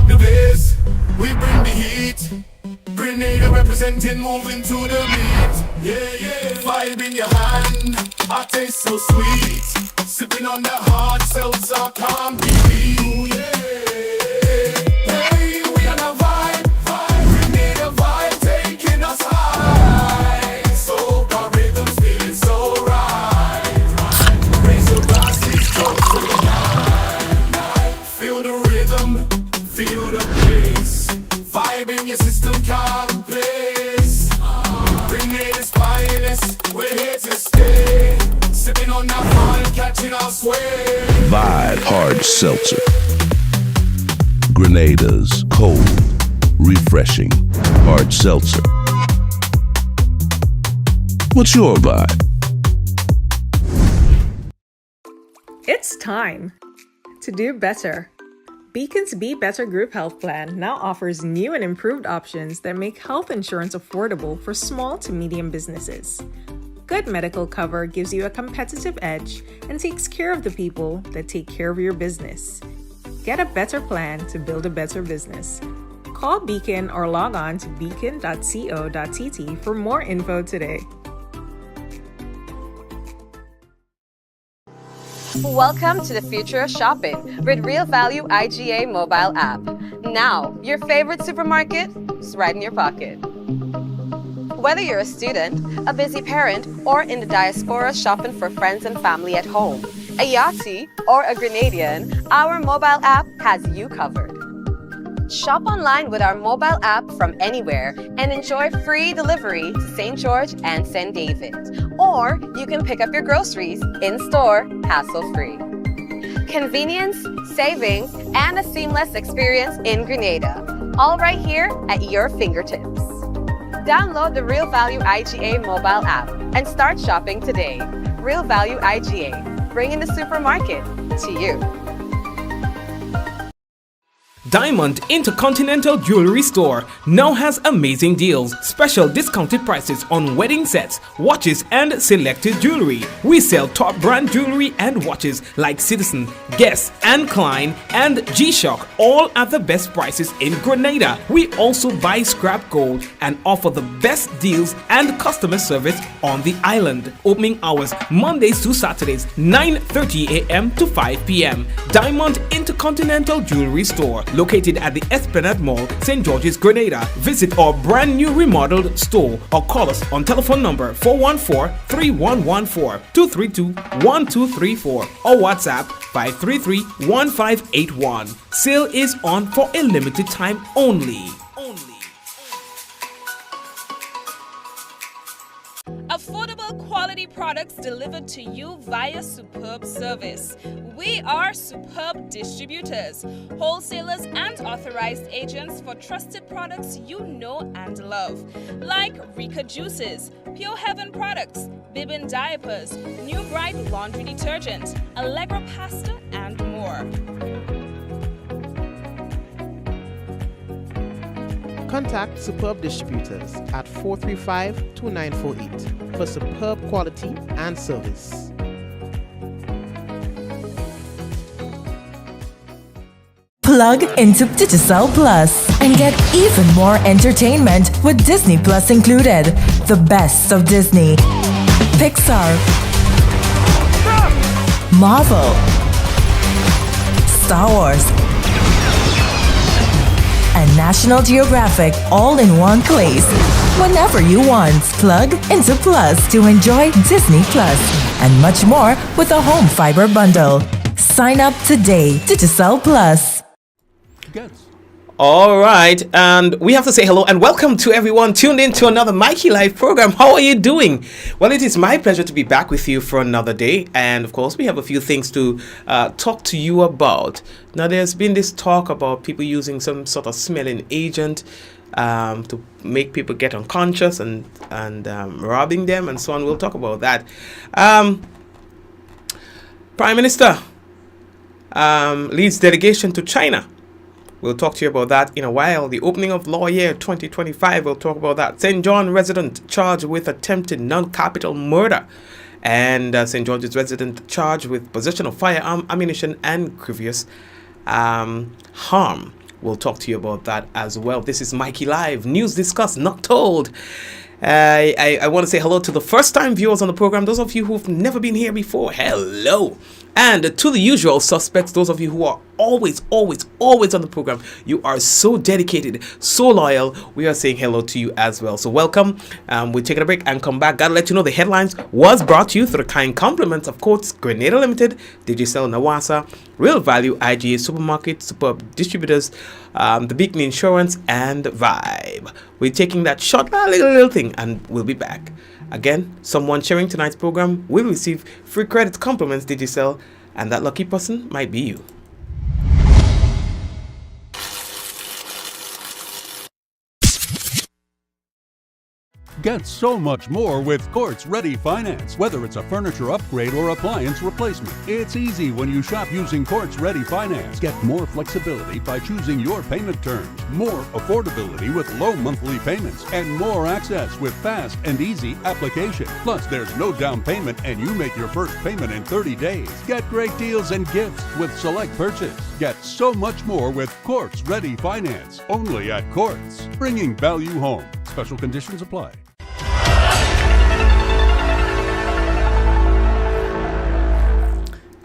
the biz, we bring the heat. Grenada representing, moving to the beat. Yeah, yeah. Vibe in your hand, I taste so sweet. Sipping on that hard seltzer, can't be beat. Ooh, yeah. Hey, we on a vibe. Grenada vibe taking us high. So our rhythm's feeling so right. Raise your glasses, toast to the night. Feel the rhythm, feel the bass. Vibe in your system, can't place. Grenada's finest, we're here to stay. Sipping on that fun, catching our sway. Vibe Hard Seltzer. Grenada's cold, refreshing hard seltzer. What's your vibe? It's time to do better. Beacon's Be Better Group Health Plan now offers new and improved options that make health insurance affordable for small to medium businesses. Good medical cover gives you a competitive edge and takes care of the people that take care of your business. Get a better plan to build a better business. Call Beacon or log on to beacon.co.tt for more info today. Welcome to the future of shopping with Real Value IGA mobile app. Now, your favorite supermarket is right in your pocket. Whether you're a student, a busy parent, or in the diaspora shopping for friends and family at home, a Yachty, or a Grenadian, our mobile app has you covered. Shop online with our mobile app from anywhere and enjoy free delivery to St. George and St. David. Or you can pick up your groceries in-store, hassle-free. Convenience, savings, and a seamless experience in Grenada. All right here at your fingertips. Download the Real Value IGA mobile app and start shopping today. Real Value IGA, bringing the supermarket to you. Diamond Intercontinental Jewelry Store now has amazing deals, special discounted prices on wedding sets, watches and selected jewelry. We sell top brand jewelry and watches like Citizen, Guess and Klein and G-Shock, all at the best prices in Grenada. We also buy scrap gold and offer the best deals and customer service on the island. Opening hours Mondays to Saturdays 9:30 a.m. to 5 p.m. Diamond Intercontinental Jewelry Store, located at the Esplanade Mall, St. George's, Grenada. Visit our brand new remodeled store or call us on telephone number 414-3114, 232-1234 or WhatsApp 533-1581. Sale is on for a limited time only. Affordable quality products delivered to you via Superb Service. We are Superb Distributors, wholesalers and authorized agents for trusted products you know and love, like Rika Juices, Pure Heaven products, Bibbin diapers, New Bright laundry detergent, Allegra pasta, and more. Contact Superb Distributors at 435-2948 for superb quality and service. Plug into Digicel Plus and get even more entertainment with Disney Plus included. The best of Disney, Pixar, Marvel, Star Wars, and National Geographic all in one place. Whenever you want, plug into Plus to enjoy Disney Plus and much more with a home fiber bundle. Sign up today. Digicel Plus. All right, and we have to say hello and welcome to everyone tuned in to another Mikey Live program. How are you doing? Well, it is my pleasure to be back with you for another day, and of course we have a few things to talk to you about. Now, there's been this talk about people using some sort of smelling agent to make people get unconscious and robbing them and so on. We'll talk about that. Prime Minister leads delegation to China. We'll talk to you about that in a while. The opening of law year 2025, we'll talk about that. St. John resident charged with attempted non-capital murder. And St. George's resident charged with possession of firearm, ammunition, and grievous harm. we'll talk to you about that as well. This is Mikey Live, news discussed, not told. I want to say hello to the first-time viewers on the program. Those of you who've never been here before, hello. And to the usual suspects, those of you who are always on the program, you are so dedicated, so loyal. We are saying hello to you as well. So welcome. We're taking a break and come back. Gotta let you know the headlines was brought to you through the kind compliments of Courts, Grenada Limited, Digicel Nawasa, Real Value, IGA Supermarket, Superb Distributors, the Beacon Insurance, and Vibe. We're taking that short little thing and we'll be back. Again, someone sharing tonight's program will receive free credit compliments Digicel, and that lucky person might be you. Get so much more with Courts Ready Finance. Whether it's a furniture upgrade or appliance replacement, it's easy when you shop using Courts Ready Finance. Get more flexibility by choosing your payment terms, more affordability with low monthly payments, and more access with fast and easy application. Plus, there's no down payment and you make your first payment in 30 days. Get great deals and gifts with select purchase. Get so much more with Courts Ready Finance. Only at Courts. Bringing value home. Special conditions apply.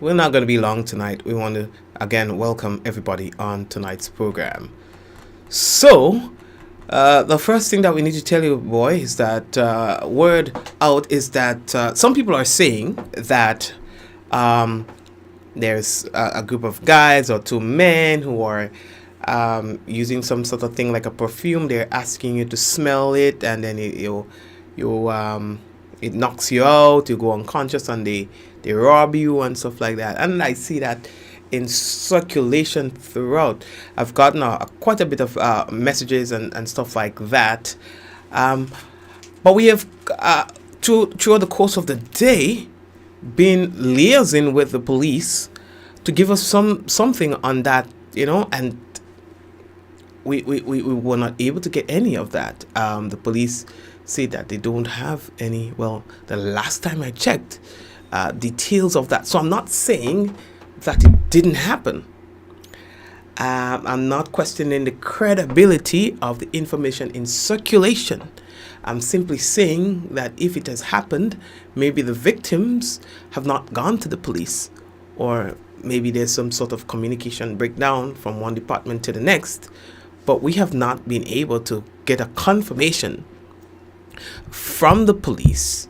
We're not going to be long tonight. We want to again welcome everybody on tonight's program. So, the first thing that we need to tell you, boy, is that word out is that some people are saying that there's a group of guys or two men who are using some sort of thing like a perfume. They're asking you to smell it, and then it knocks you out. You go unconscious, and they rob you and stuff like that. And I see that in circulation throughout. I've gotten quite a bit of messages and stuff like that. But we have, throughout the course of the day, been liaising with the police to give us something on that, and we were not able to get any of that. The police say that they don't have any. Well, the last time I checked, details of that. So I'm not saying that it didn't happen. I'm not questioning the credibility of the information in circulation. I'm simply saying that if it has happened, maybe the victims have not gone to the police, or maybe there's some sort of communication breakdown from one department to the next, but we have not been able to get a confirmation from the police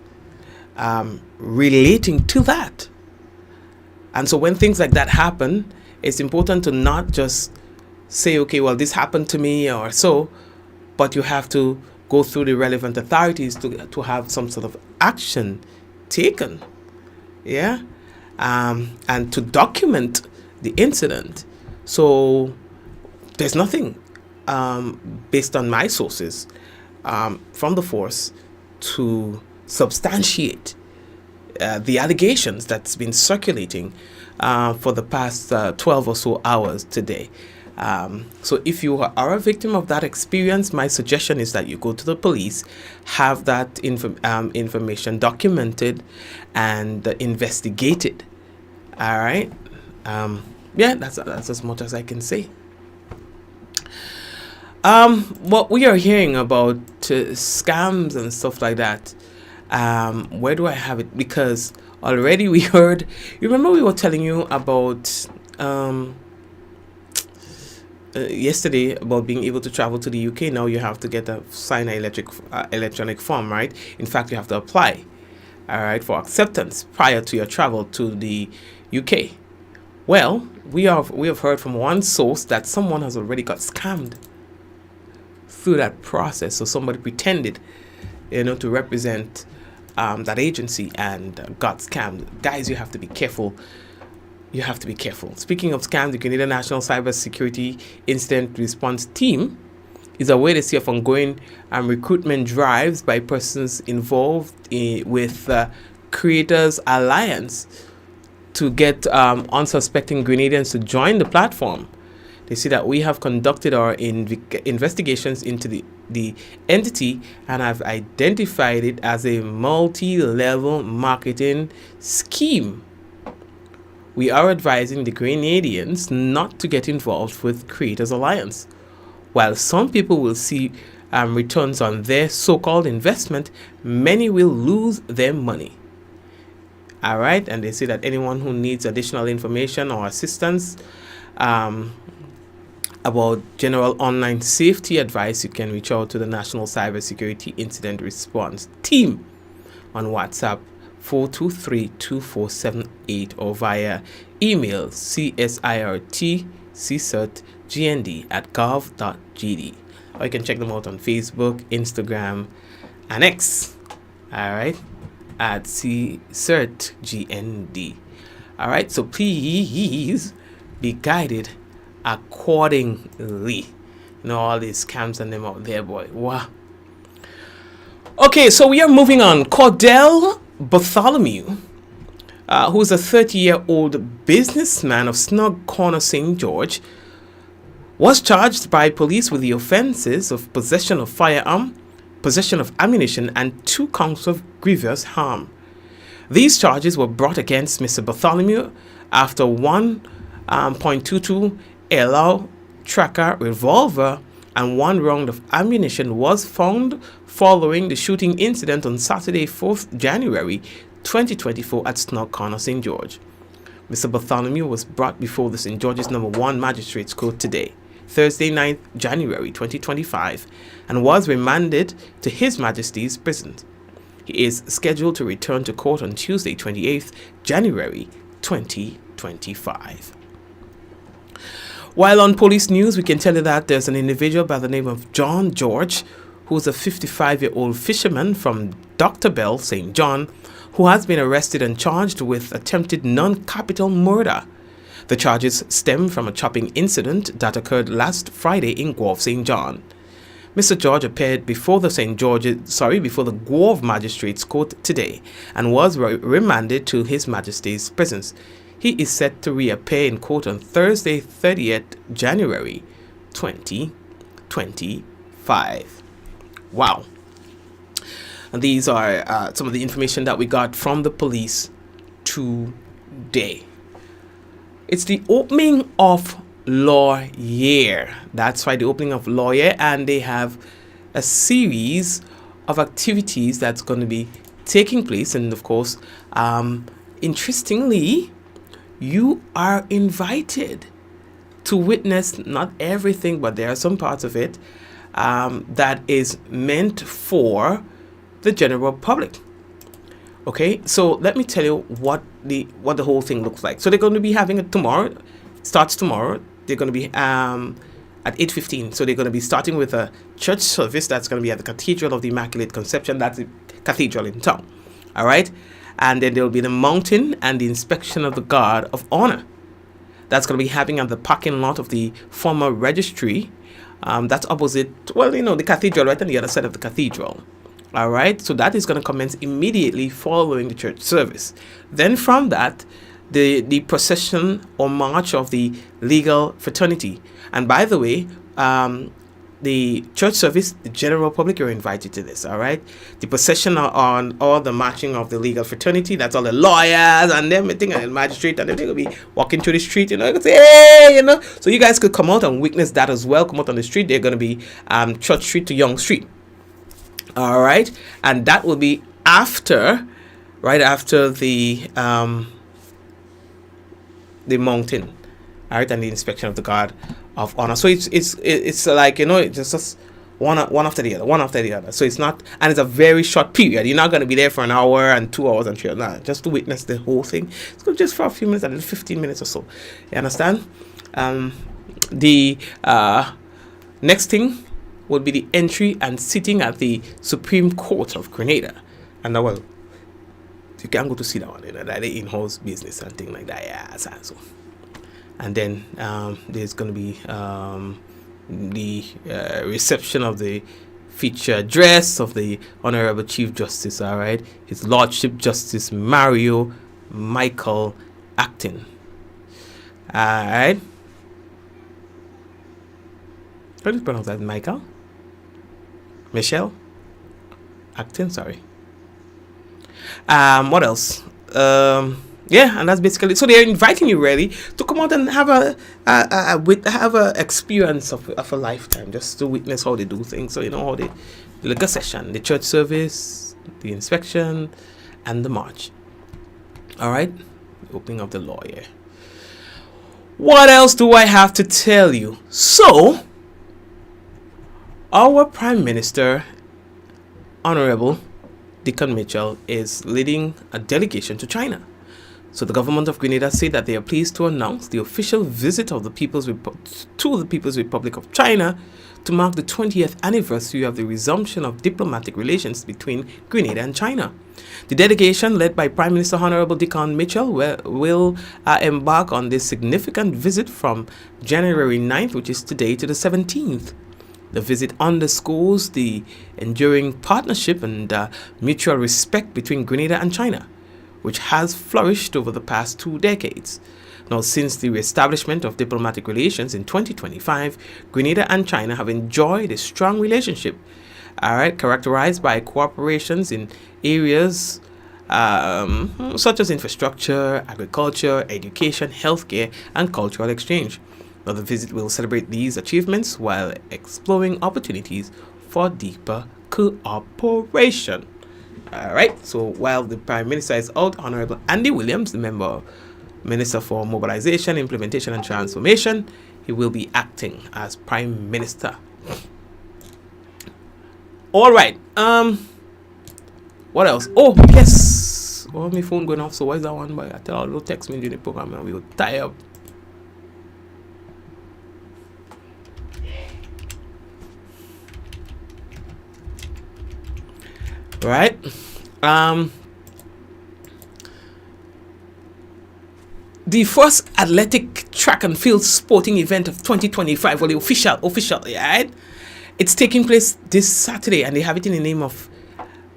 relating to that. And so when things like that happen, it's important to not just say, okay, well, this happened to me or so, but you have to go through the relevant authorities to have some sort of action taken, and to document the incident. So there's nothing based on my sources from the force to substantiate the allegations that's been circulating for the past 12 or so hours today. So if you are a victim of that experience, my suggestion is that you go to the police, have that information documented and investigated. All right. That's as much as I can say. What we are hearing about scams and stuff like that, where do I have it? Because already we heard, you remember we were telling you about yesterday about being able to travel to the UK. Now you have to sign an electronic form, right? In fact, you have to apply, all right, for acceptance prior to your travel to the UK. Well, we have heard from one source that someone has already got scammed through that process. So somebody pretended, to represent that agency and got scammed. Guys, you have to be careful. You have to be careful. Speaking of scams, the Canadian National Cyber Security Incident Response Team is aware this year of ongoing recruitment drives by persons involved with Creators Alliance to get unsuspecting Grenadians to join the platform. They say that we have conducted our investigations into the entity and have identified it as a multi-level marketing scheme. we are advising the Grenadians not to get involved with Creators Alliance. While some people will see returns on their so-called investment, many will lose their money. All right, and they say that anyone who needs additional information or assistance about general online safety advice, you can reach out to the National Cybersecurity Incident Response Team on WhatsApp 423-2478 or via email csirtcert@gov.gd, or you can check them out on Facebook, Instagram, and X. All right, at CSERTGND. All right, so please be guided accordingly. You know, all these scams and them out there, boy. Wow. Okay, so we are moving on. Cordell Bartholomew, who's a 30-year-old businessman of Snug Corner, St. George, was charged by police with the offenses of possession of firearm, possession of ammunition, and 2 counts of grievous harm. These charges were brought against Mr. Bartholomew after 1.22 LR tracker revolver and 1 round of ammunition was found following the shooting incident on Saturday, 4th January 2024 at Snug Corner, St. George. Mr. Bartholomew was brought before the St. George's No. 1 Magistrates Court today, Thursday, 9th January 2025, and was remanded to His Majesty's prison. He is scheduled to return to court on Tuesday, 28th January 2025. While on police news, we can tell you that there's an individual by the name of John George, who's a 55-year-old fisherman from Dr. Bell, St. John, who has been arrested and charged with attempted non-capital murder. The charges stem from a chopping incident that occurred last Friday in Guelph, St. John. Mr. George appeared before the before the Guelph Magistrates Court today and was remanded to His Majesty's prisons. He is set to reappear in court on Thursday, 30th January 2025. Wow. And these are some of the information that we got from the police today. It's the opening of Law Year. That's right, the opening of Law Year, and they have a series of activities that's going to be taking place. And of course, interestingly, you are invited to witness not everything, but there are some parts of it that is meant for the general public. Okay, so let me tell you what the whole thing looks like. So they're going to be having it tomorrow. Starts tomorrow. They're going to be at 8:15. So they're going to be starting with a church service that's going to be at the Cathedral of the Immaculate Conception. That's the cathedral in town. All right. And then there will be the mountain and the inspection of the guard of honor. That's going to be happening at the parking lot of the former registry. That's opposite, the cathedral, right on the other side of the cathedral. All right. So that is going to commence immediately following the church service. Then from that, the procession or march of the legal fraternity. And by the way, the church service, the general public, you're invited to this, all right? The procession on all the marching of the legal fraternity, that's all the lawyers and everything, and the magistrate, and everything will be walking through the street, you can say, hey, So you guys could come out and witness that as well. Come out on the street. They're going to be Church Street to Young Street, all right? And that will be right after the mountain, all right, and the inspection of the guard of honor. So it's like, it's just one after the other. So it's not, and it's a very short period. You're not going to be there for an hour and 2 hours and 3 hours. Nah, just to witness the whole thing. It's just for a few minutes, and 15 minutes or so. You understand? The next thing would be the entry and sitting at the Supreme Court of Grenada. And now, you can go to see that one, that the in-house business and things like that. Yeah, so. And then there's going to be the reception of the feature address of the Honorable Chief Justice, all right, His Lordship Justice Mario Michael Acton. All right. How do you pronounce that? Michael? Michelle? Acton, sorry. What else? Yeah, and that's basically so they're inviting you really to come out and have a experience of a lifetime, just to witness how they do things. So you know how the liquor session, the church service, the inspection, and the march. All right, the opening of the law here. What else do I have to tell you? So, our Prime Minister, Honorable Deacon Mitchell, is leading a delegation to China. So the government of Grenada said that they are pleased to announce the official visit of the People's Republic of China to mark the 20th anniversary of the resumption of diplomatic relations between Grenada and China. The delegation, led by Prime Minister Honorable Deacon Mitchell, will embark on this significant visit from January 9th, which is today, to the 17th. The visit underscores the enduring partnership and mutual respect between Grenada and China, which has flourished over the past 2 decades. Now, since the reestablishment of diplomatic relations in 2025, Grenada and China have enjoyed a strong relationship, characterized by cooperations in areas such as infrastructure, agriculture, education, healthcare, and cultural exchange. Now, the visit will celebrate these achievements while exploring opportunities for deeper cooperation. All right, so while the Prime Minister is out, Honorable Andy Williams, the Minister for Mobilization, Implementation and Transformation, he will be acting as Prime Minister. All right, what else? Oh, yes. Oh, my phone going off, so why is that one? But I tell all text me during the program and we will tie up. Right. The first athletic track and field sporting event of 2025, well, the official, right? It's taking place this Saturday, and they have it in the name of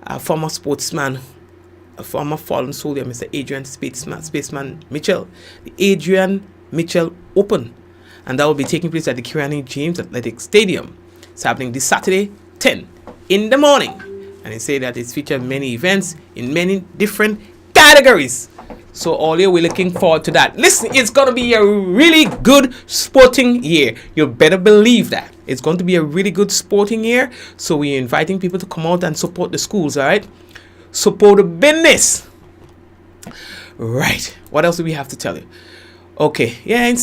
a former sportsman, a former fallen soldier, Mr. Adrian Spaceman Mitchell, the Adrian Mitchell Open, and that will be taking place at the Kirani James Athletic Stadium. It's happening this Saturday, 10 in the morning. And they say that it's featured many events in many different categories. So all year we're looking forward to that. Listen, it's going to be a really good sporting year. You better believe that. It's going to be a really good sporting year. So we're inviting people to come out and support the schools, all right? Support the business. Right. What else do we have to tell you? Okay. Yeah, I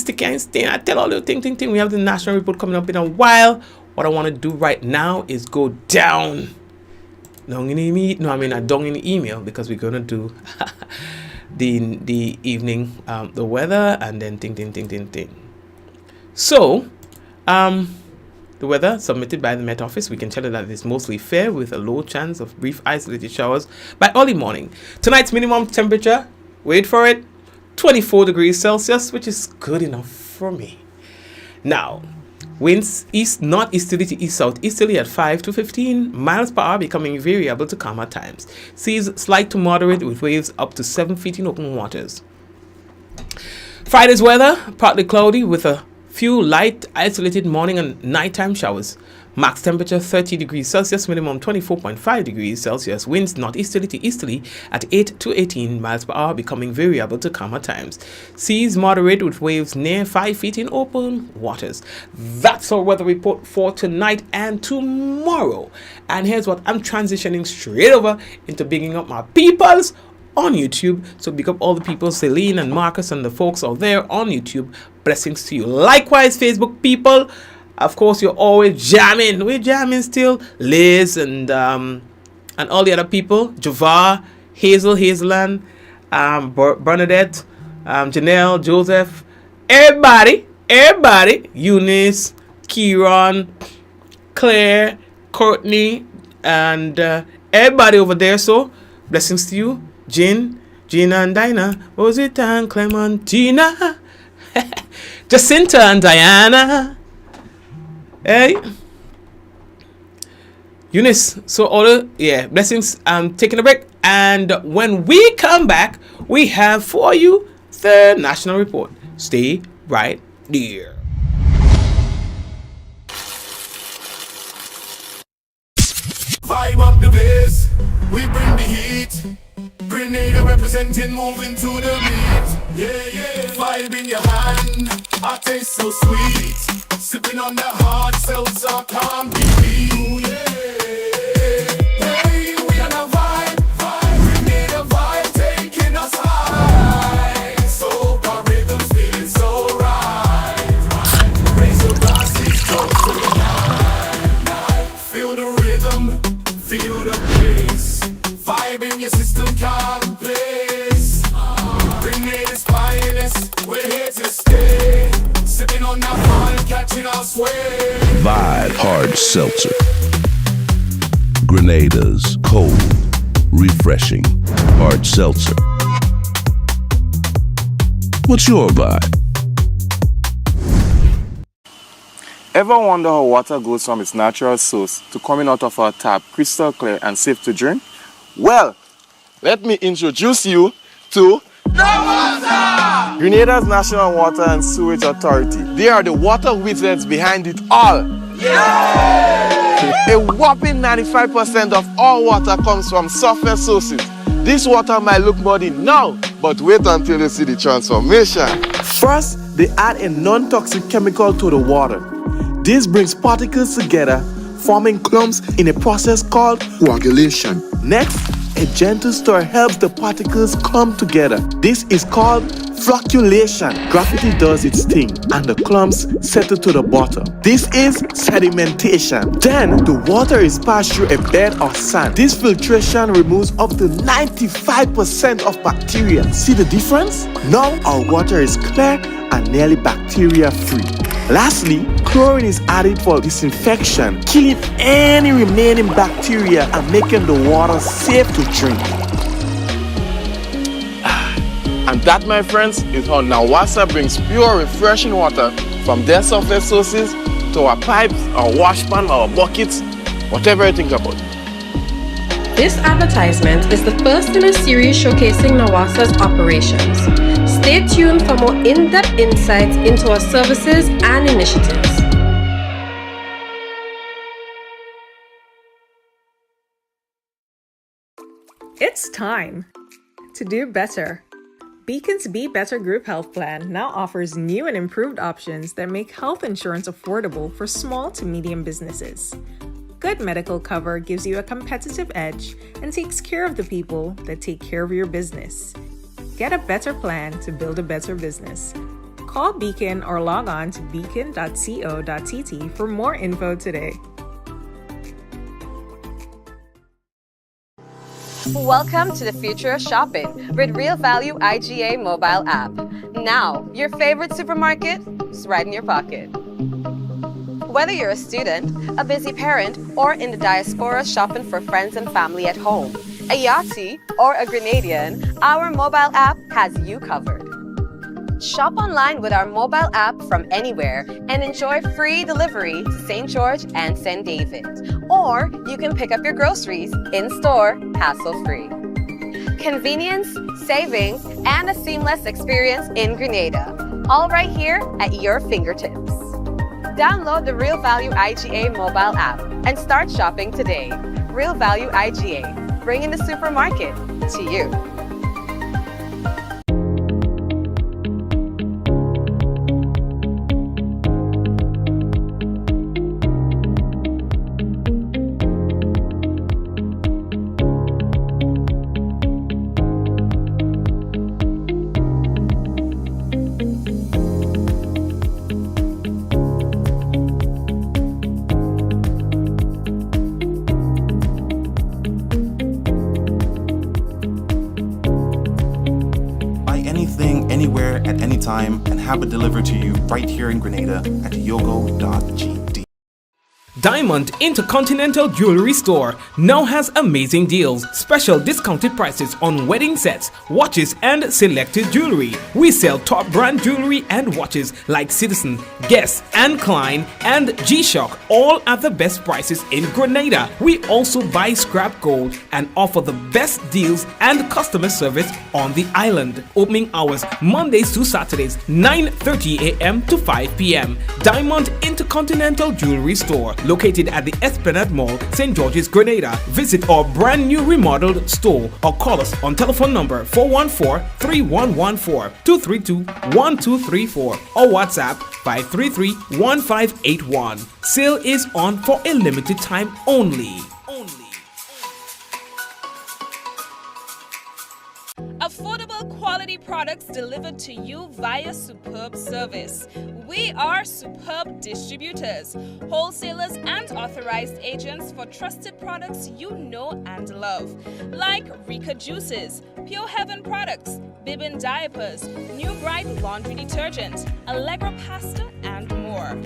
tell all the thing. We have the national report coming up in a while. What I want to do right now is go down in the email, because we're gonna do the evening the weather and then thing. So the weather submitted by the Met Office, we can tell you that it is mostly fair with a low chance of brief isolated showers by early morning. Tonight's minimum temperature, wait for it, 24 degrees Celsius, which is good enough for me. Now, winds northeasterly to east-southeasterly at 5 to 15 miles per hour, becoming variable to calm at times. Seas slight to moderate with waves up to 7 feet in open waters. Friday's weather, partly cloudy with a few light isolated morning and nighttime showers. Max temperature 30 degrees Celsius, minimum 24.5 degrees Celsius. Winds northeasterly to easterly at 8 to 18 miles per hour, becoming variable to calm at times. Seas moderate with waves near 5 feet in open waters. That's our weather report for tonight and tomorrow. And here's what I'm transitioning straight over into bigging up my peoples on YouTube. So big up all the people, Celine and Marcus and the folks out there on YouTube. Blessings to you. Likewise, Facebook people. Of course, you're always jamming. We're jamming still. Liz and all the other people. Javar, Hazelan, Bernadette, Janelle, Joseph. Everybody. Eunice, Kieran, Claire, Courtney, and everybody over there. So, blessings to you. Gina and Dinah. Rosita and Clementina. Jacinta and Diana. Hey, Eunice. So all blessings. I'm taking a break, and when we come back, we have for you the national report. Stay right there. Vibe up the bass, we bring the heat, bring Grenada representing, moving to the beat. Vibe in your hand, I taste so sweet. Sipping on that hard seltzer, can't be beat. Hey, we on a vibe. Grenada vibe taking us high. So our rhythm's feeling so right. Raise your glasses, go to the night. Feel the rhythm, feel the pace. Vibe in your system, can't place. Grenada's finest, we're here to stay. Sipping on that fun, catching our sway. Vibe Hard Seltzer. Grenada's cold, refreshing hard seltzer. What's your vibe? Ever wonder how water goes from its natural source to coming out of our tap crystal clear and safe to drink? Well, let me introduce you to Grenada's National Water and Sewage Authority. They are the water wizards behind it all. A whopping 95% of all water comes from surface sources. This water might look muddy now, but wait until you see the transformation. First, they add a non-toxic chemical to the water. This brings particles together, forming clumps in a process called coagulation. Next, a gentle stir helps the particles come together. This is called flocculation. Gravity does its thing and the clumps settle to the bottom. This is sedimentation. Then the water is passed through a bed of sand. This filtration removes up to 95% of bacteria. See the difference? Now our water is clear and nearly bacteria free. Lastly, chlorine is added for disinfection, killing any remaining bacteria and making the water safe to drink. And that, my friends, is how Nawasa brings pure, refreshing water from their surface sources to our pipes, our wash pan, our buckets, whatever you think about. This advertisement is the first in a series showcasing Nawasa's operations. Stay tuned for more in-depth insights into our services and initiatives. It's time to do better. Beacon's Be Better Group Health Plan now offers new and improved options that make health insurance affordable for small to medium businesses. Good medical cover gives you a competitive edge and takes care of the people that take care of your business. Get a better plan to build a better business. Call Beacon or log on to beacon.co.tt for more info today. Welcome to the future of shopping with Real Value IGA mobile app. Now, your favorite supermarket is right in your pocket. Whether you're a student, a busy parent, or in the diaspora shopping for friends and family at home, a Yachty, or a Grenadian, our mobile app has you covered. Shop online with our mobile app from anywhere and enjoy free delivery to St. George and St. David. Or you can pick up your groceries in-store, hassle-free. Convenience, savings, and a seamless experience in Grenada. All right here at your fingertips. Download the Real Value IGA mobile app and start shopping today. Real Value IGA, bringing the supermarket to you. Anywhere at any time and have it delivered to you right here in Grenada at yogo.gd. Diamond Intercontinental Jewelry Store now has amazing deals, special discounted prices on wedding sets, watches and selected jewelry. We sell top brand jewelry and watches like Citizen, Guess and Klein and G-Shock, all at the best prices in Grenada. We also buy scrap gold and offer the best deals and customer service on the island. Opening hours Mondays to Saturdays 9:30 a.m. to 5 p.m. Diamond Intercontinental Jewelry Store, located at the Esplanade Mall, St. George's, Grenada. Visit our brand new remodeled store or call us on telephone number 414-3114, 232-1234 or WhatsApp 533-1581. Sale is on for a limited time only. Affordable quality products delivered to you via superb service. We are superb distributors, wholesalers and authorized agents for trusted products you know and love, like Rika Juices, Pure Heaven products, Bibin diapers, New Bright laundry detergent, Allegra pasta and more.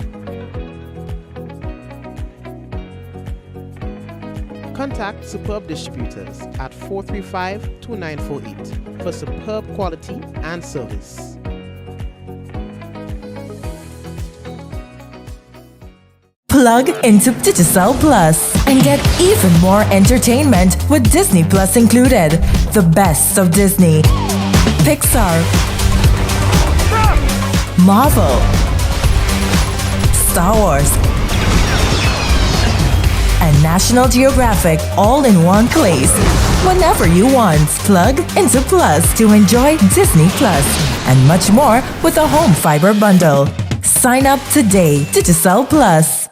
Contact Superb Distributors at 435-2948 for superb quality and service. Plug into Digicel Plus and get even more entertainment with Disney Plus included. The best of Disney, Pixar, Marvel, Star Wars, and National Geographic all in one place. Whenever you want, plug into Plus to enjoy Disney Plus and much more with a home fiber bundle. Sign up today. Digicel Plus.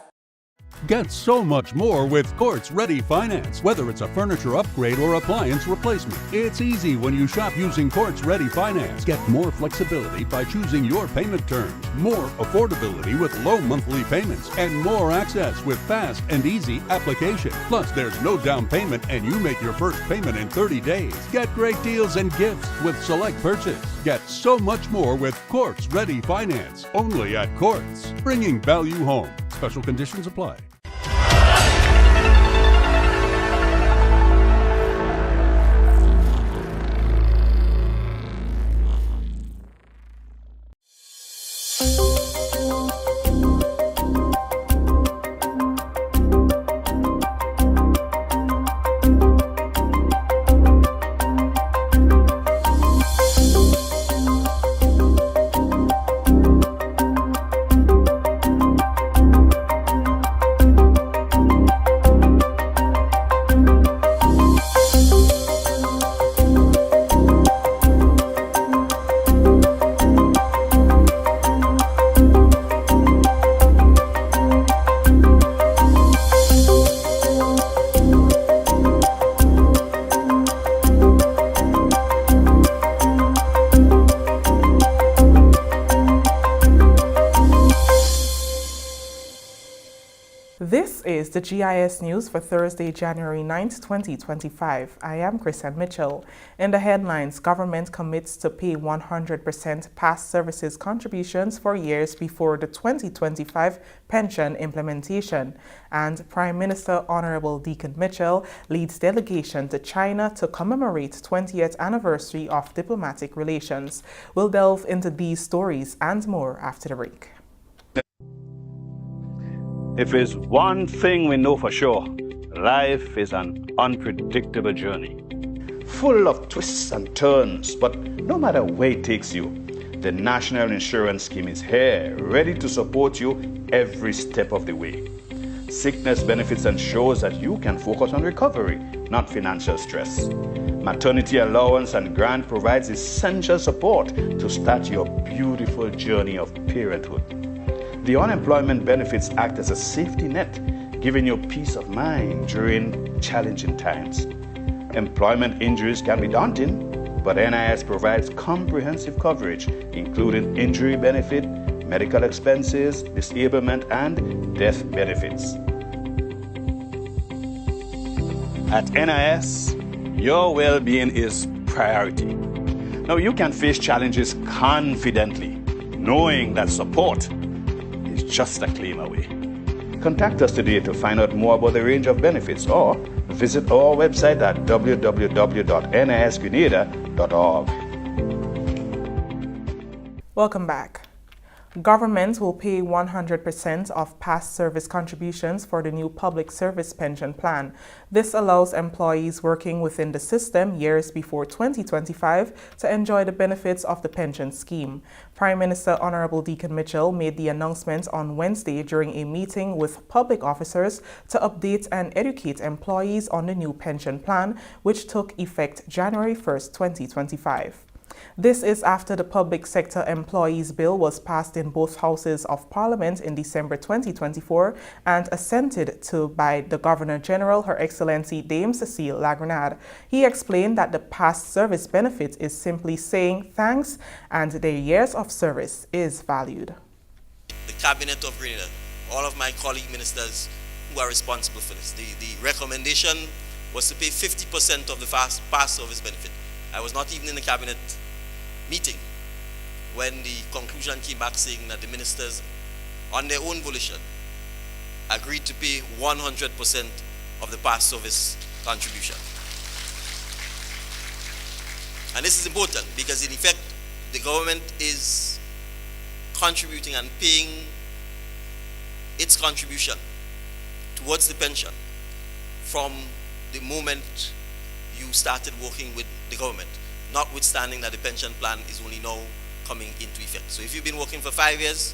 Get so much more with Courts Ready Finance, whether it's a furniture upgrade or appliance replacement. It's easy when you shop using Courts Ready Finance. Get more flexibility by choosing your payment terms, more affordability with low monthly payments, and more access with fast and easy application. Plus, there's no down payment and you make your first payment in 30 days. Get great deals and gifts with select purchase. Get so much more with Courts Ready Finance, only at Courts, bringing value home. Special conditions apply. This is the GIS News for Thursday, January 9th, 2025. I am Christian Mitchell. In the headlines, government commits to pay 100% past services contributions for years before the 2025 pension implementation. And Prime Minister Honorable Deacon Mitchell leads delegation to China to commemorate 20th anniversary of diplomatic relations. We'll delve into these stories and more after the break. If there's one thing we know for sure, life is an unpredictable journey, full of twists and turns, but no matter where it takes you, the National Insurance Scheme is here, ready to support you every step of the way. Sickness benefits ensures that you can focus on recovery, not financial stress. Maternity allowance and grant provides essential support to start your beautiful journey of parenthood. The unemployment benefits act as a safety net, giving you peace of mind during challenging times. Employment injuries can be daunting, but NIS provides comprehensive coverage, including injury benefit, medical expenses, disablement, and death benefits. At NIS, your well-being is priority. Now you can face challenges confidently, knowing that support is just a claim away. Contact us today to find out more about the range of benefits or visit our website at www.nisgrenada.org. Welcome back. Government will pay 100% of past service contributions for the new public service pension plan. This allows employees working within the system years before 2025 to enjoy the benefits of the pension scheme. Prime Minister Honorable Deacon Mitchell made the announcement on Wednesday during a meeting with public officers to update and educate employees on the new pension plan, which took effect January 1st, 2025. This is after the Public Sector Employees Bill was passed in both houses of Parliament in December 2024 and assented to by the Governor-General, Her Excellency Dame Cecile Lagranade. He explained that the past service benefit is simply saying thanks and their years of service is valued. The Cabinet of Grenada, all of my colleague ministers who are responsible for this, the recommendation was to pay 50% of the past service benefit. I was not even in the cabinet meeting when the conclusion came back saying that the ministers, on their own volition, agreed to pay 100% of the past service contribution. And this is important because in effect, the government is contributing and paying its contribution towards the pension from the moment you started working with the government, notwithstanding that the pension plan is only now coming into effect. So if you've been working for 5 years,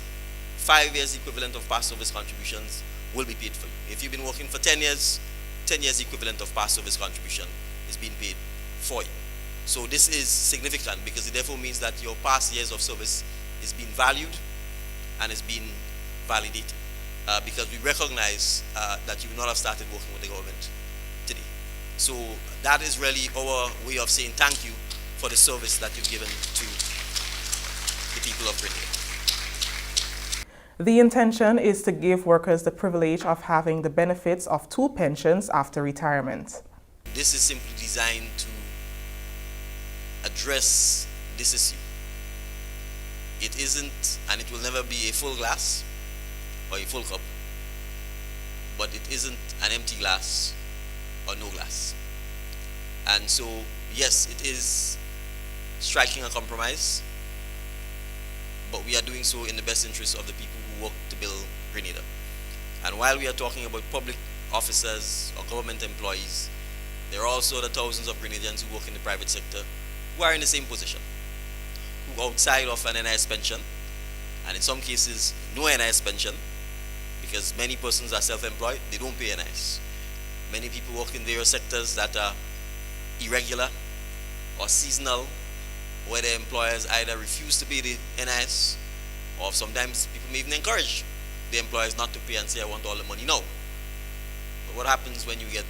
5 years equivalent of past service contributions will be paid for you. If you've been working for 10 years, 10 years equivalent of past service contribution is being paid for you. So this is significant because it therefore means that your past years of service is being valued and is being validated because we recognize that you will not have started working with the government today. So that is really our way of saying thank you for the service that you've given to the people of Grenada. The intention is to give workers the privilege of having the benefits of 2 pensions after retirement. This is simply designed to address this issue. It isn't, and it will never be a full glass or a full cup, but it isn't an empty glass or no glass. And so, yes, it is striking a compromise, but we are doing so in the best interest of the people who work to build Grenada. And while we are talking about public officers or government employees, there are also the thousands of Grenadians who work in the private sector who are in the same position, who outside of an NIS pension, and in some cases no NIS pension, because many persons are self-employed, they don't pay NIS. Many people work in various sectors that are irregular or seasonal, where their employers either refuse to pay the NIS, or sometimes people may even encourage the employers not to pay and say, I want all the money now. But what happens when you get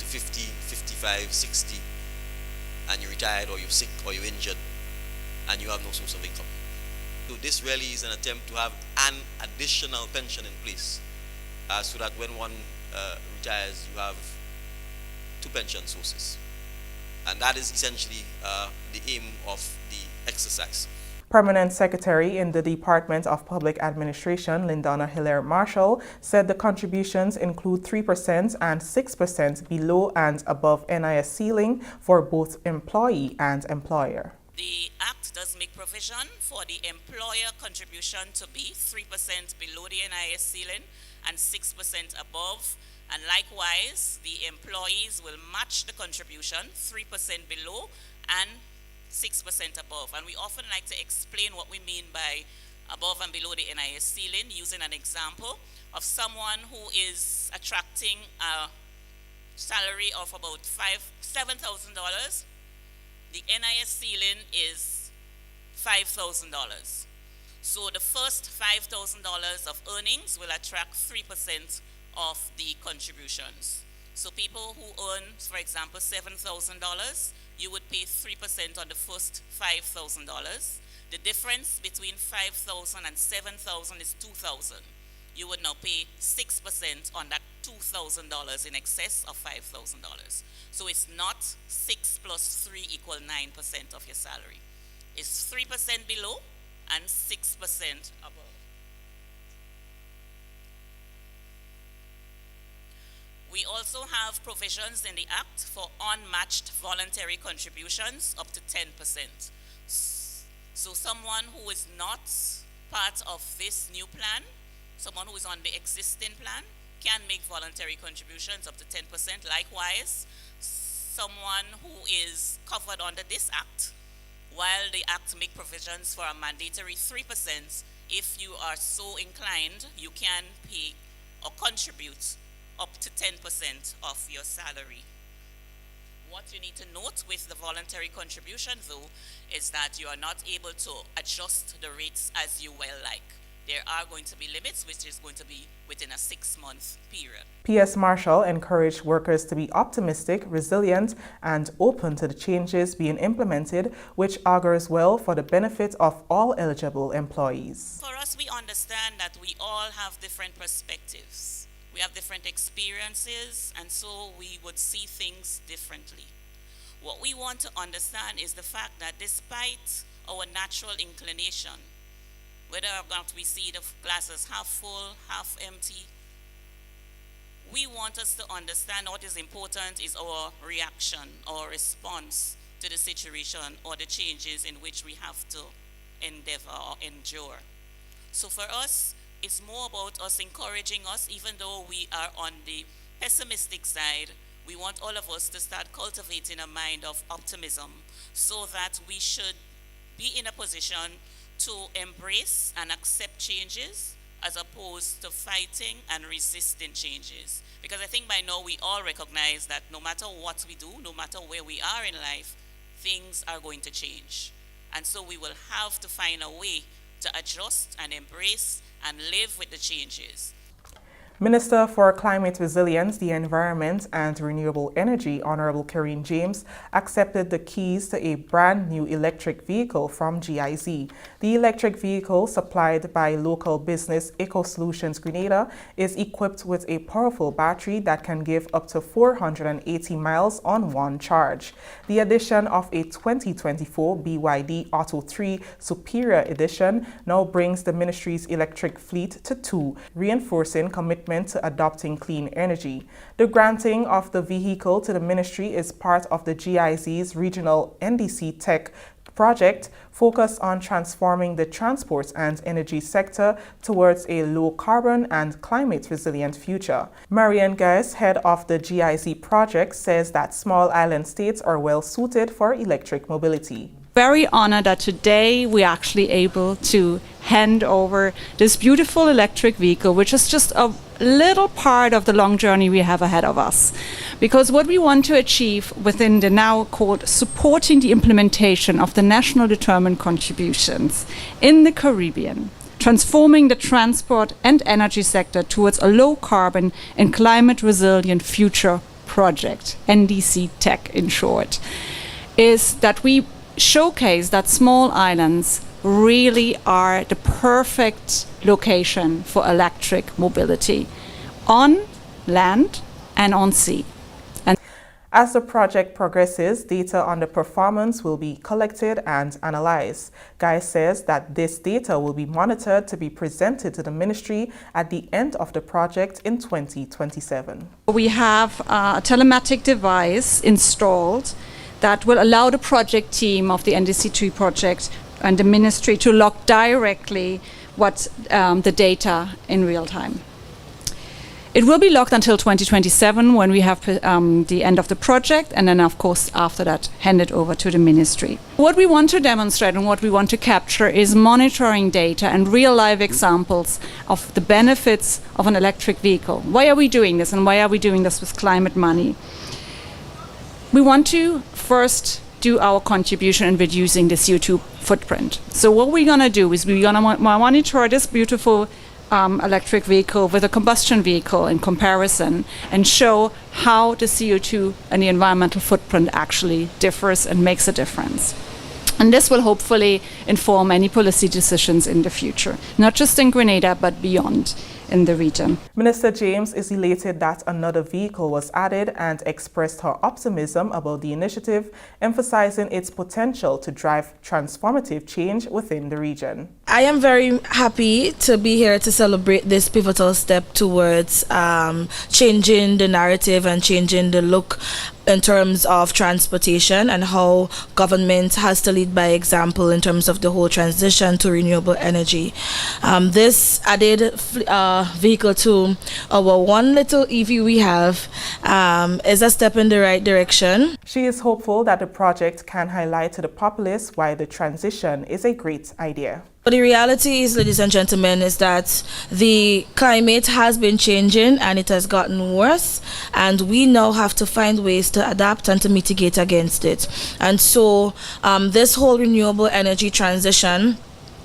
to 50, 55, 60, and you're retired, or you're sick, or you're injured, and you have no source of income? So this really is an attempt to have an additional pension in place, so that when one retires, you have 2 pension sources. And that is essentially the aim of the exercise. Permanent Secretary in the Department of Public Administration, Lindana Hilaire Marshall, said the contributions include 3% and 6% below and above NIS ceiling for both employee and employer. The Act does make provision for the employer contribution to be 3% below the NIS ceiling and 6% above. And likewise, the employees will match the contribution 3% below and 6% above. And we often like to explain what we mean by above and below the NIS ceiling using an example of someone who is attracting a salary of about $7,000. The NIS ceiling is $5,000. So the first $5,000 of earnings will attract 3% of the contributions. So people who earn, for example, $7,000, you would pay 3% on the first $5,000. The difference between $5,000 and $7,000 is $2,000. You would now pay 6% on that $2,000 in excess of $5,000. So it's not 6 plus 3 equal 9% of your salary. It's 3% below and 6% above. We also have provisions in the Act for unmatched voluntary contributions up to 10%. So someone who is not part of this new plan, someone who is on the existing plan can make voluntary contributions up to 10%. Likewise, someone who is covered under this act, while the act make provisions for a mandatory 3%, if you are so inclined, you can pay or contribute up to 10% of your salary. What you need to note with the voluntary contribution, though, is that you are not able to adjust the rates as you well like. There are going to be limits, which is going to be within a 6-month period. PS Marshall encouraged workers to be optimistic, resilient, and open to the changes being implemented, which augurs well for the benefit of all eligible employees. For us, we understand that we all have different perspectives. We have different experiences, and so we would see things differently. What we want to understand is the fact that despite our natural inclination, whether or not we see the glasses half full, half empty, we want us to understand what is important is our reaction, our response to the situation or the changes in which we have to endeavor or endure. So for us, it's more about us encouraging us, even though we are on the pessimistic side. We want all of us to start cultivating a mind of optimism so that we should be in a position to embrace and accept changes as opposed to fighting and resisting changes. Because I think by now we all recognize that no matter what we do, no matter where we are in life, things are going to change. And so we will have to find a way to adjust and embrace and live with the changes. Minister for Climate Resilience, the Environment and Renewable Energy, Honorable Karine James, accepted the keys to a brand new electric vehicle from GIZ. The electric vehicle, supplied by local business Eco Solutions Grenada, is equipped with a powerful battery that can give up to 480 miles on one charge. The addition of a 2024 BYD Auto 3 Superior Edition now brings the ministry's electric fleet to 2, reinforcing commitment to adopting clean energy. The granting of the vehicle to the ministry is part of the GIZ's regional NDC Tech project focused on transforming the transport and energy sector towards a low-carbon and climate-resilient future. Marianne Gais, head of the GIZ project, says that small island states are well suited for electric mobility. Very honored that today we're actually able to hand over this beautiful electric vehicle, which is just a little part of the long journey we have ahead of us. Because what we want to achieve within the now called supporting the implementation of the national determined contributions in the Caribbean, transforming the transport and energy sector towards a low carbon and climate resilient future project, NDC Tech in short, is that we showcase that small islands really are the perfect location for electric mobility on land and on sea. As the project progresses, data on the performance will be collected and analyzed. Guy says that this data will be monitored to be presented to the ministry at the end of the project in 2027. We have a telematic device installed that will allow the project team of the NDC2 project and the ministry to log directly what the data in real time. It will be logged until 2027 when we have the end of the project, and then of course after that handed over to the ministry. What we want to demonstrate and what we want to capture is monitoring data and real life examples of the benefits of an electric vehicle. Why are we doing this, and why are we doing this with climate money? We want to first do our contribution in reducing the CO2 footprint. So what we're going to do is we're going to monitor this beautiful electric vehicle with a combustion vehicle in comparison and show how the CO2 and the environmental footprint actually differs and makes a difference. And this will hopefully inform any policy decisions in the future, not just in Grenada, but beyond in the region. Minister James is elated that another vehicle was added and expressed her optimism about the initiative, emphasizing its potential to drive transformative change within the region. I am very happy to be here to celebrate this pivotal step towards changing the narrative and changing the look in terms of transportation and how government has to lead by example in terms of the whole transition to renewable energy. This added vehicle to our one little EV we have is a step in the right direction. She is hopeful that the project can highlight to the populace why the transition is a great idea. But the reality is, ladies and gentlemen, is that the climate has been changing and it has gotten worse, and we now have to find ways to adapt and to mitigate against it. And so this whole renewable energy transition,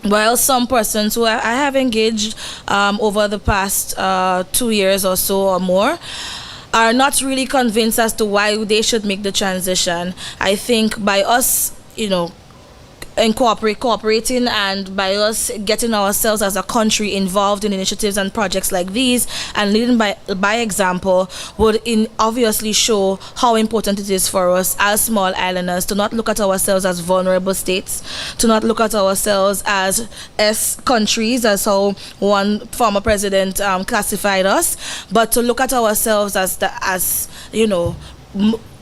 while some persons who I have engaged over the past 2 years or so or more, are not really convinced as to why they should make the transition, I think by us, cooperating and by us getting ourselves as a country involved in initiatives and projects like these and leading by example would obviously show how important it is for us as small islanders to not look at ourselves as vulnerable states, to not look at ourselves as countries, as how one former president classified us, but to look at ourselves as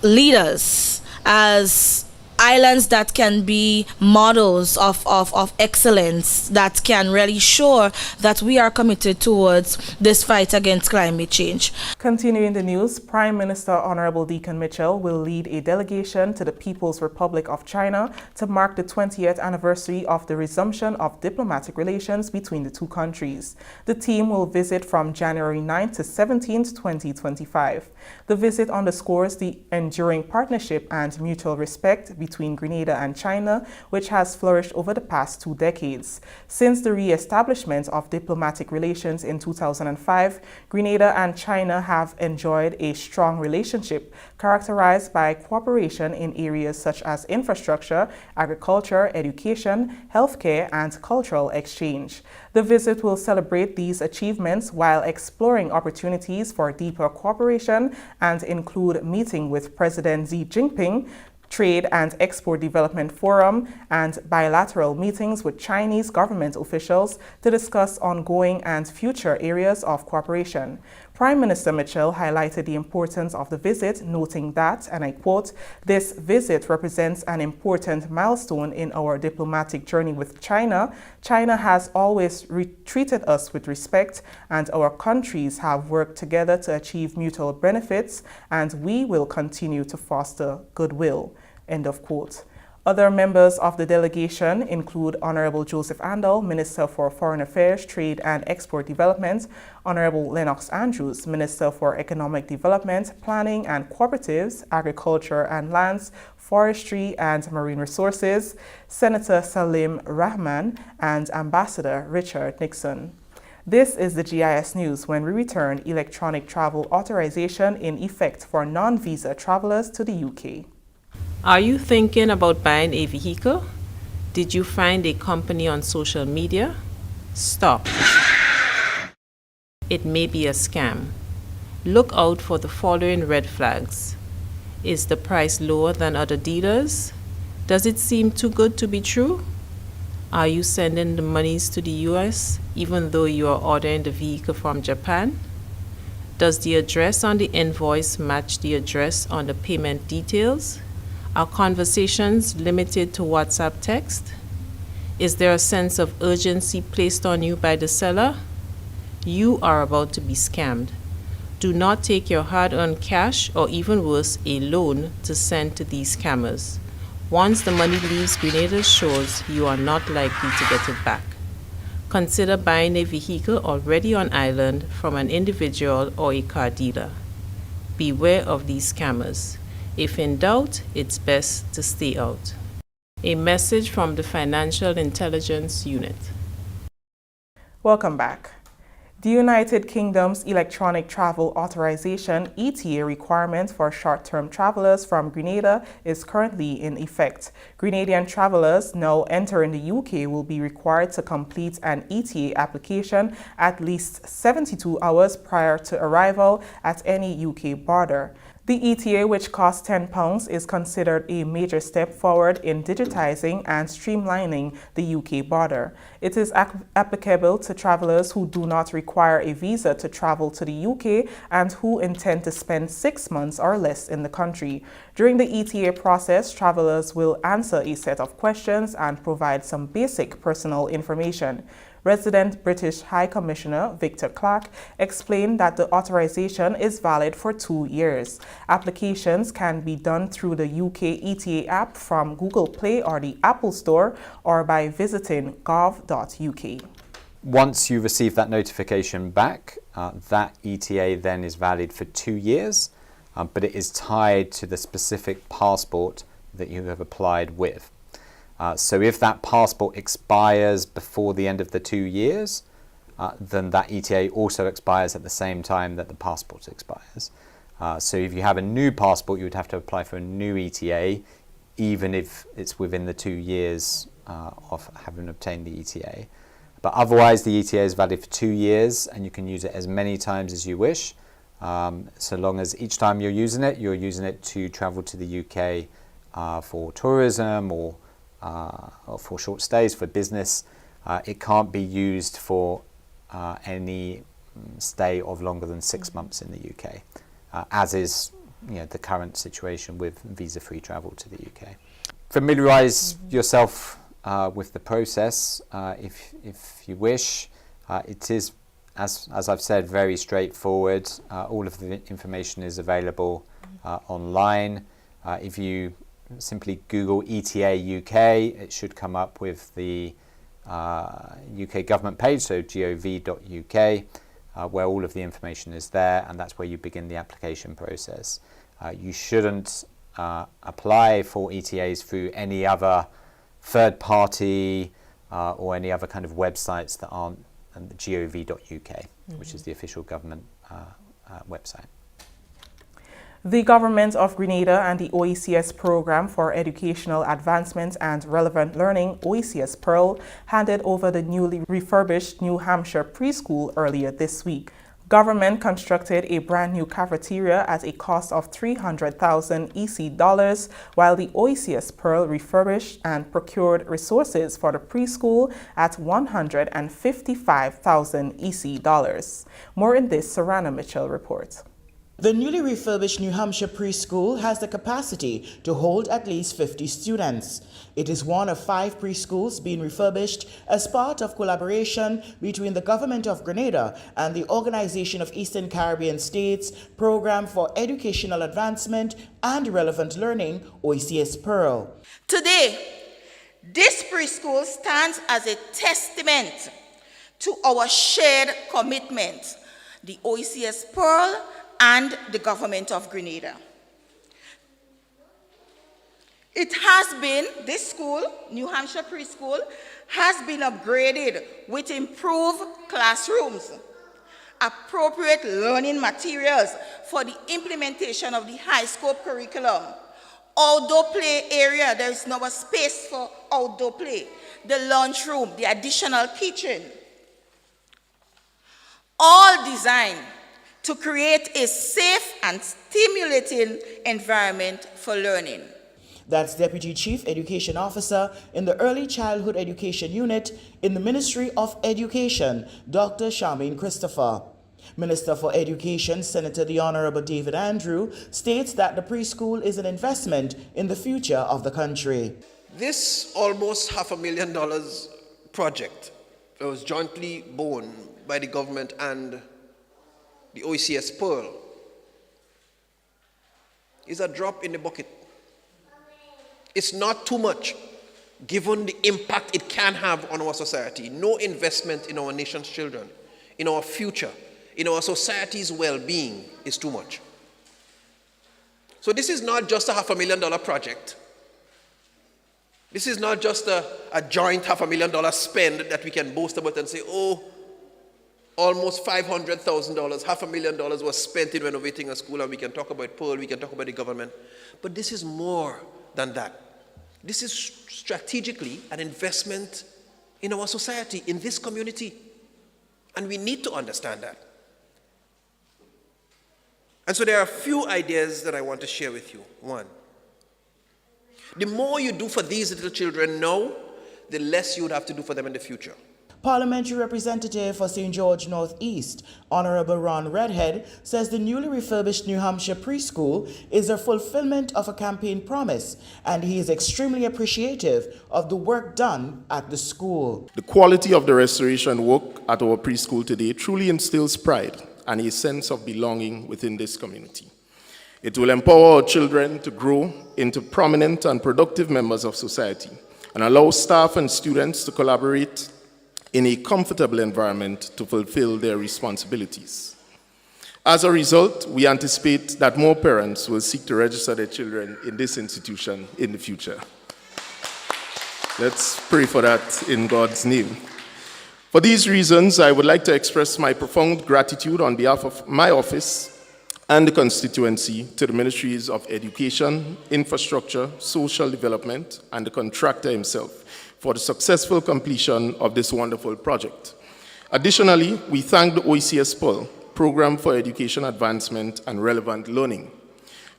leaders, as islands that can be models of excellence, that can really show that we are committed towards this fight against climate change. Continuing the news, Prime Minister Honorable Deacon Mitchell will lead a delegation to the People's Republic of China to mark the 20th anniversary of the resumption of diplomatic relations between the two countries. The team will visit from January 9th to 17th, 2025. The visit underscores the enduring partnership and mutual respect between Grenada and China, which has flourished over the past 2 decades. Since the re-establishment of diplomatic relations in 2005, Grenada and China have enjoyed a strong relationship characterized by cooperation in areas such as infrastructure, agriculture, education, healthcare, and cultural exchange. The visit will celebrate these achievements while exploring opportunities for deeper cooperation and include meeting with President Xi Jinping, Trade and Export Development Forum, and bilateral meetings with Chinese government officials to discuss ongoing and future areas of cooperation. Prime Minister Mitchell highlighted the importance of the visit, noting that, and I quote, "This visit represents an important milestone in our diplomatic journey with China. China has always treated us with respect, and our countries have worked together to achieve mutual benefits, and we will continue to foster goodwill." End of quote. Other members of the delegation include Honorable Joseph Andal, Minister for Foreign Affairs, Trade and Export Development, Honorable Lennox Andrews, Minister for Economic Development, Planning and Cooperatives, Agriculture and Lands, Forestry and Marine Resources, Senator Salim Rahman, and Ambassador Richard Nixon. This is the GIS News. When we return, electronic travel authorization in effect for non-visa travelers to the UK. Are you thinking about buying a vehicle? Did you find a company on social media? Stop. It may be a scam. Look out for the following red flags. Is the price lower than other dealers? Does it seem too good to be true? Are you sending the monies to the US even though you are ordering the vehicle from Japan? Does the address on the invoice match the address on the payment details? Are conversations limited to WhatsApp text? Is there a sense of urgency placed on you by the seller? You are about to be scammed. Do not take your hard-earned cash or even worse, a loan to send to these scammers. Once the money leaves Grenada's shores, you are not likely to get it back. Consider buying a vehicle already on island from an individual or a car dealer. Beware of these scammers. If in doubt, it's best to stay out. A message from the Financial Intelligence Unit. Welcome back. The United Kingdom's electronic travel authorization ETA requirement for short-term travelers from Grenada is currently in effect. Grenadian travelers now entering the UK will be required to complete an ETA application at least 72 hours prior to arrival at any UK border. The ETA, which costs £10, is considered a major step forward in digitizing and streamlining the UK border. It is applicable to travelers who do not require a visa to travel to the UK and who intend to spend 6 months or less in the country. During the ETA process, travelers will answer a set of questions and provide some basic personal information. Resident British High Commissioner Victor Clark explained that the authorization is valid for 2 years. Applications can be done through the UK ETA app from Google Play or the Apple Store or by visiting gov.uk. Once you receive that notification back, that ETA then is valid for 2 years, but it is tied to the specific passport that you have applied with. So if that passport expires before the end of the 2 years, then that ETA also expires at the same time that the passport expires. So if you have a new passport, you would have to apply for a new ETA, even if it's within the 2 years of having obtained the ETA. But otherwise, the ETA is valid for 2 years, and you can use it as many times as you wish, so long as each time you're using it to travel to the UK for tourism or for short stays, for business. It can't be used for any stay of longer than 6 months in the UK, as is the current situation with visa-free travel to the UK. Familiarise yourself with the process if you wish. It is, as I've said, very straightforward. All of the information is available online. If you simply Google ETA UK, it should come up with the UK government page, so gov.uk, where all of the information is there, and that's where you begin the application process. You shouldn't apply for ETAs through any other third party or any other kind of websites that aren't gov.uk, which is the official government website. The Government of Grenada and the OECS Program for Educational Advancement and Relevant Learning, OECS Pearl, handed over the newly refurbished New Hampshire Preschool earlier this week. Government constructed a brand new cafeteria at a cost of $300,000 EC dollars, while the OECS Pearl refurbished and procured resources for the preschool at $155,000 EC dollars. More in this Sarana Mitchell report. The newly refurbished New Hampshire Preschool has the capacity to hold at least 50 students. It is one of 5 preschools being refurbished as part of collaboration between the Government of Grenada and the Organization of Eastern Caribbean States Program for Educational Advancement and Relevant Learning, OECS Pearl. Today, this preschool stands as a testament to our shared commitment, the OECS Pearl and the Government of Grenada. It has been, this school, New Hampshire Preschool, has been upgraded with improved classrooms, appropriate learning materials for the implementation of the high scope curriculum, outdoor play area, there is now a space for outdoor play, the lunchroom, the additional kitchen, all designed to create a safe and stimulating environment for learning. That's Deputy Chief Education Officer in the Early Childhood Education Unit in the Ministry of Education, Dr. Charmaine Christopher. Minister for Education, Senator the Honorable David Andrew, states that the preschool is an investment in the future of the country. This almost $500,000 project was jointly borne by the government and the OECS Pearl is a drop in the bucket. It's not too much, given the impact it can have on our society. No investment in our nation's children, in our future, in our society's well-being is too much. So this is not just a $500,000 project. This is not just a joint $500,000 spend that we can boast about and say, oh, almost $500,000, $500,000 was spent in renovating a school, and we can talk about Pearl, we can talk about the government. But this is more than that. This is strategically an investment in our society, in this community. And we need to understand that. And so there are a few ideas that I want to share with you. One, the more you do for these little children now, the less you would have to do for them in the future. Parliamentary Representative for St. George Northeast, Honorable Ron Redhead, says the newly refurbished New Hampshire Preschool is a fulfillment of a campaign promise, and he is extremely appreciative of the work done at the school. The quality of the restoration work at our preschool today truly instills pride and a sense of belonging within this community. It will empower our children to grow into prominent and productive members of society and allow staff and students to collaborate in a comfortable environment to fulfill their responsibilities. As a result, we anticipate that more parents will seek to register their children in this institution in the future. Let's pray for that in God's name. For these reasons, I would like to express my profound gratitude on behalf of my office and the constituency to the Ministries of Education, Infrastructure, Social Development, and the contractor himself for the successful completion of this wonderful project. Additionally, we thank the OECS PEARL, Program for Education Advancement and Relevant Learning,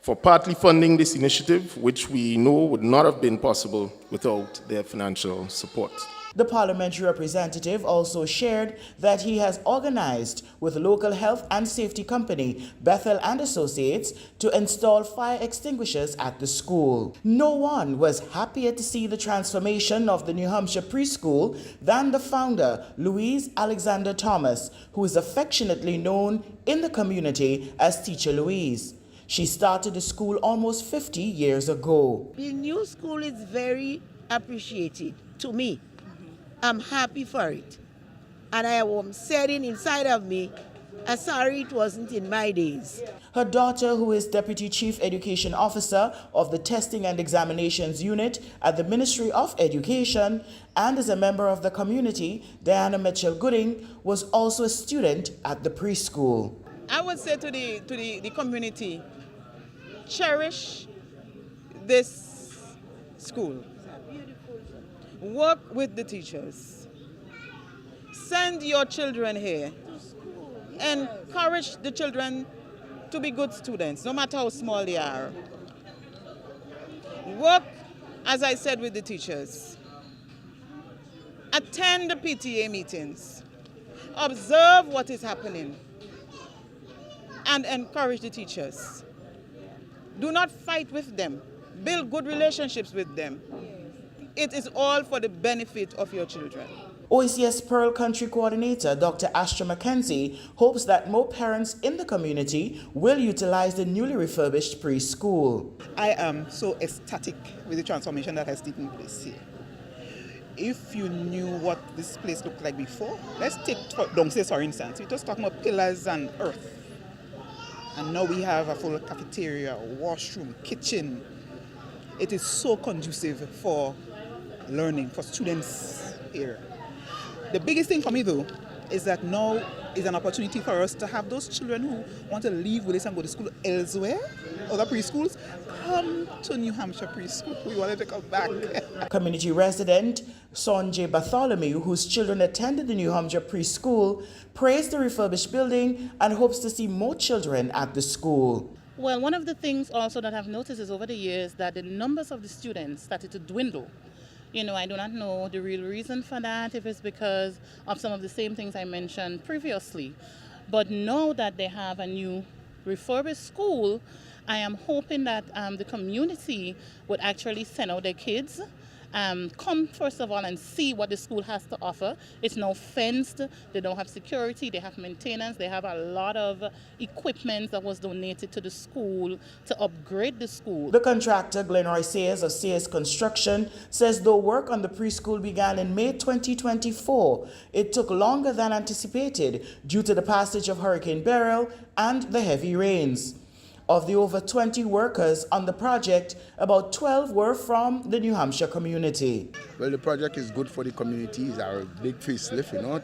for partly funding this initiative, which we know would not have been possible without their financial support. The parliamentary representative also shared that he has organized with local health and safety company Bethel and Associates to install fire extinguishers at the school. No one was happier to see the transformation of the New Hampshire Preschool than the founder, Louise Alexander Thomas, who is affectionately known in the community as Teacher Louise. She started the school almost 50 years ago. The new school is very appreciated to me. I'm happy for it. And I am saying inside of me, I'm sorry it wasn't in my days. Her daughter, who is Deputy Chief Education Officer of the Testing and Examinations Unit at the Ministry of Education and is a member of the community, Diana Mitchell-Gooding, was also a student at the preschool. I would say to the community, cherish this school. Work with the teachers. Send your children here. Encourage the children to be good students, no matter how small they are. Work, as I said, with the teachers. Attend the PTA meetings. Observe what is happening. And encourage the teachers. Do not fight with them. Build good relationships with them. It is all for the benefit of your children. OECS Pearl Country Coordinator Dr. Astra McKenzie hopes that more parents in the community will utilize the newly refurbished preschool. I am so ecstatic with the transformation that has taken place here. If you knew what this place looked like before, let's take downstairs for instance. We're just talking about pillars and earth. And now we have a full cafeteria, washroom, kitchen. It is so conducive for learning, for students here. The biggest thing for me though is that now is an opportunity for us to have those children who want to leave Willis and go to school elsewhere, other preschools, come to New Hampshire Preschool. We wanted to come back. Community resident Sonjay Bartholomew, whose children attended the New Hampshire Preschool, praised the refurbished building and hopes to see more children at the school. Well, one of the things also that I've noticed is over the years that the numbers of the students started to dwindle. You know, I do not know the real reason for that, if it's because of some of the same things I mentioned previously. But now that they have a new refurbished school, I am hoping that the community would actually send out their kids, come first of all and see what the school has to offer. It's now fenced, they don't have security, they have maintenance, they have a lot of equipment that was donated to the school to upgrade the school. The contractor, Glenroy Sayers of Sayers Construction, says though work on the preschool began in May 2024, it took longer than anticipated due to the passage of Hurricane Beryl and the heavy rains. Of the over 20 workers on the project, about 12 were from the New Hampshire community. Well, the project is good for the community. It's our big facelift, you know.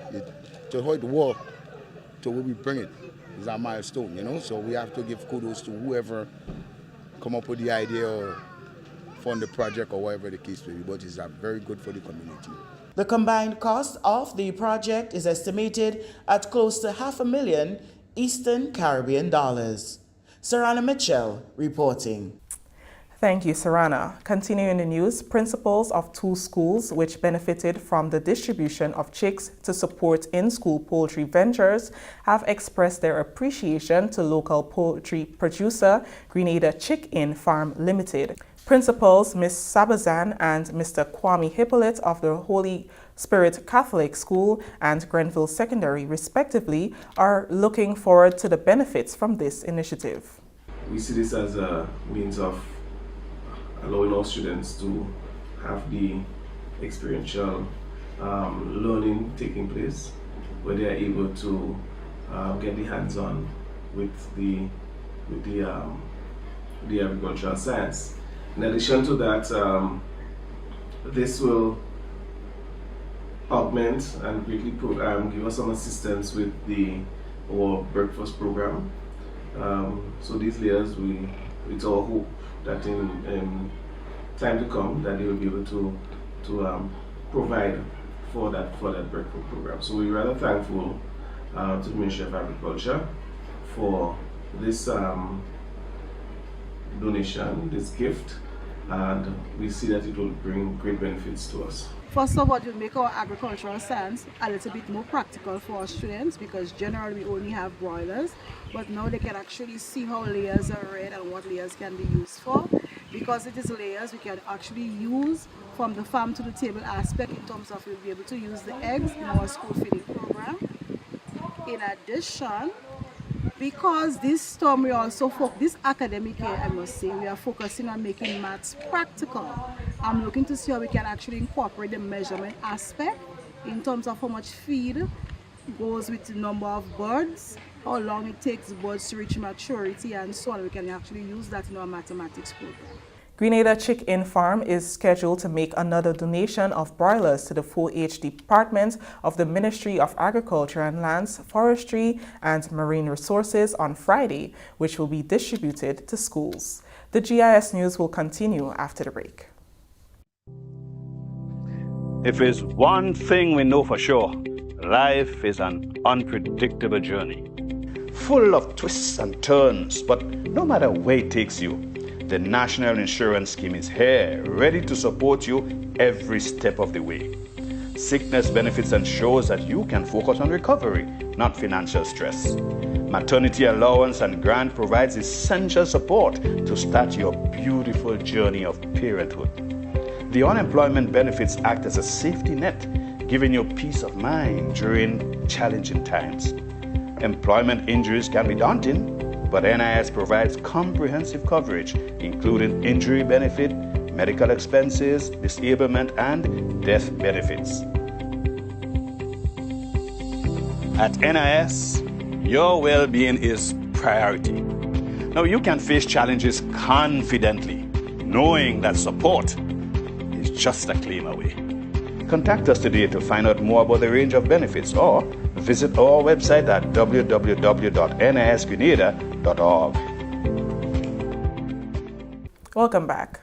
To how it work, to where we bring it, is our milestone, you know. So we have to give kudos to whoever come up with the idea or fund the project or whatever the case may be. But it's very good for the community. The combined cost of the project is estimated at close to $500,000 Eastern Caribbean dollars. Sarana Mitchell reporting. Thank you, Sarana. Continuing the news, principals of 2 schools which benefited from the distribution of chicks to support in-school poultry ventures have expressed their appreciation to local poultry producer Grenada Chick-In Farm Limited. Principals Ms. Sabazan and Mr. Kwame Hippolyte of the Holy Spirit Catholic School and Grenville Secondary, respectively, are looking forward to the benefits from this initiative. We see this as a means of allowing our students to have the experiential learning taking place, where they are able to get the hands-on with the agricultural science. In addition to that, this will augment and greatly give us some assistance with our breakfast program. So these layers, it's our hope that in time to come that they will be able to provide for that breakfast program. So we're rather thankful to the Ministry of Agriculture for this donation, this gift, and we see that it will bring great benefits to us. First of all, it will make our agricultural science a little bit more practical for our students, because generally we only have broilers, but now they can actually see how layers are read and what layers can be used for. Because it is layers, we can actually use from the farm to the table aspect in terms of we'll be able to use the eggs in our school feeding program. In addition, because this term we also this academic year, I must say, we are focusing on making maths practical. I'm looking to see how we can actually incorporate the measurement aspect in terms of how much feed goes with the number of birds, how long it takes birds to reach maturity, and so on. We can actually use that in our mathematics program. Grenada Chick-In Farm is scheduled to make another donation of broilers to the 4-H Department of the Ministry of Agriculture and Lands, Forestry and Marine Resources on Friday, which will be distributed to schools. The GIS News will continue after the break. If there's one thing we know for sure, life is an unpredictable journey, full of twists and turns, but no matter where it takes you, the National Insurance Scheme is here, ready to support you every step of the way. Sickness benefits ensures that you can focus on recovery, not financial stress. Maternity allowance and grant provides essential support to start your beautiful journey of parenthood. The unemployment benefits act as a safety net, giving you peace of mind during challenging times. Employment injuries can be daunting, but NIS provides comprehensive coverage, including injury benefit, medical expenses, disablement, and death benefits. At NIS, your well-being is priority. Now, you can face challenges confidently, knowing that support is just a claim away. Contact us today to find out more about the range of benefits, or visit our website at www.nisgrenada.org. Welcome back.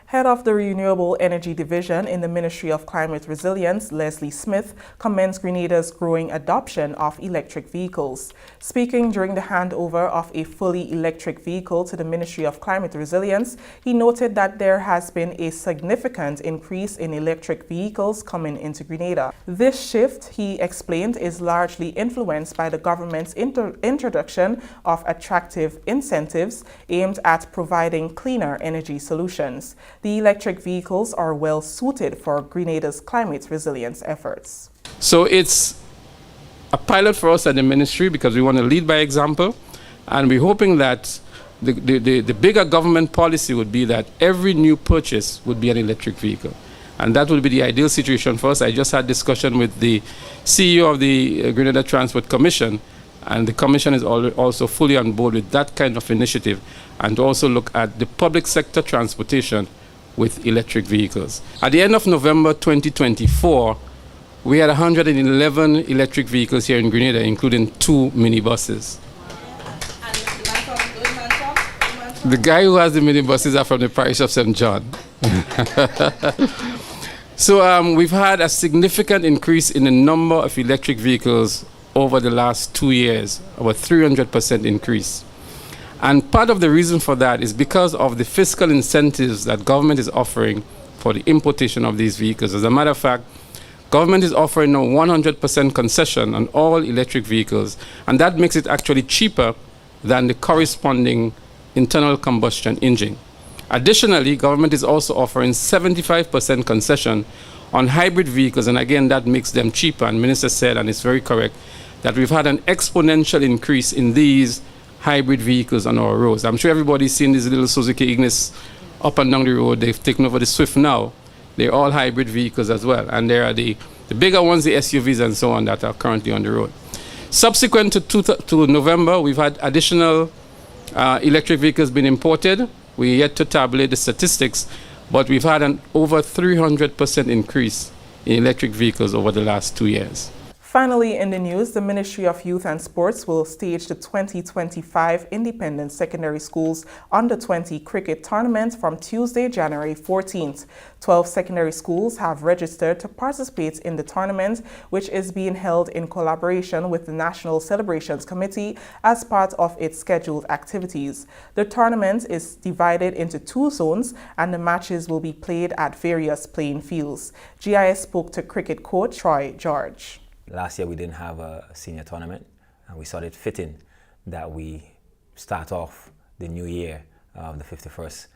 Head of the Renewable Energy Division in the Ministry of Climate Resilience, Leslie Smith, commends Grenada's growing adoption of electric vehicles. Speaking during the handover of a fully electric vehicle to the Ministry of Climate Resilience, he noted that there has been a significant increase in electric vehicles coming into Grenada. This shift, he explained, is largely influenced by the government's introduction of attractive incentives aimed at providing cleaner energy solutions. The electric vehicles are well suited for Grenada's climate resilience efforts. So it's a pilot for us at the ministry because we want to lead by example, and we're hoping that the bigger government policy would be that every new purchase would be an electric vehicle. And that would be the ideal situation for us. I just had discussion with the CEO of the Grenada Transport Commission, and the Commission is also fully on board with that kind of initiative, and to also look at the public sector transportation with electric vehicles. At the end of November 2024, we had 111 electric vehicles here in Grenada, including 2 minibuses. The guy who has the minibuses are from the parish of St. John. So we've had a significant increase in the number of electric vehicles over the last 2 years, about 300% increase. And part of the reason for that is because of the fiscal incentives that government is offering for the importation of these vehicles. As a matter of fact, government is offering now 100% concession on all electric vehicles, and that makes it actually cheaper than the corresponding internal combustion engine. Additionally, government is also offering 75% concession on hybrid vehicles, and again, that makes them cheaper. And Minister said, and it's very correct, that we've had an exponential increase in these hybrid vehicles on our roads. I'm sure everybody's seen these little Suzuki Ignis up and down the road. They've taken over the Swift now. They're all hybrid vehicles as well. And there are the bigger ones, the SUVs and so on, that are currently on the road. Subsequent to November, we've had additional electric vehicles being imported. We're yet to tabulate the statistics, but we've had an over 300% increase in electric vehicles over the last 2 years. Finally, in the news, the Ministry of Youth and Sports will stage the 2025 Independent Secondary Schools Under-20 Cricket Tournament from Tuesday, January 14th. 12 secondary schools have registered to participate in the tournament, which is being held in collaboration with the National Celebrations Committee as part of its scheduled activities. The tournament is divided into 2 zones, and the matches will be played at various playing fields. GIS spoke to cricket coach Troy George. Last year we didn't have a senior tournament, and we thought it fitting that we start off the new year of the 51st